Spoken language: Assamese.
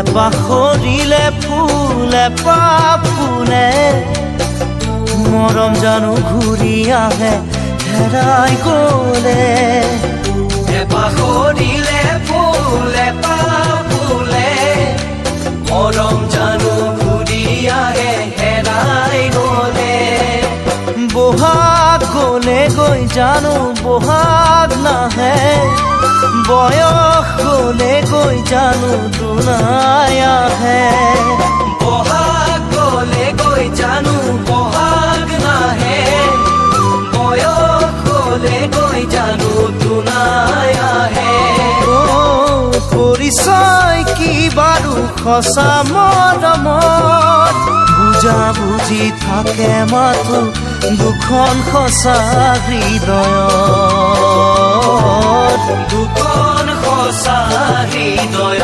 পাখৰিলে ফুলে ফুলে মৰম জানো ঘূৰি আহে হেৰাই গ'লে পাখৰিলে ফুলে ফুলে মৰম জানো ঘূৰি আহে হেৰাই গ'লে বহাগ গ'লে গৈ জানো বহাগ নাহে বয়স গ'লে গৈ জানো দুনাই আহে বহাগ গ'লে গৈ জানো বহাগ নাহে বয়স গ'লে গৈ জানো দুনাই আহে পৰিচয় কি বাৰু সঁচা মৰমত বুজা বুজি থাকে মাথো দুখন সঁচা হৃদয়ত দুখন সঁচা হৃদয়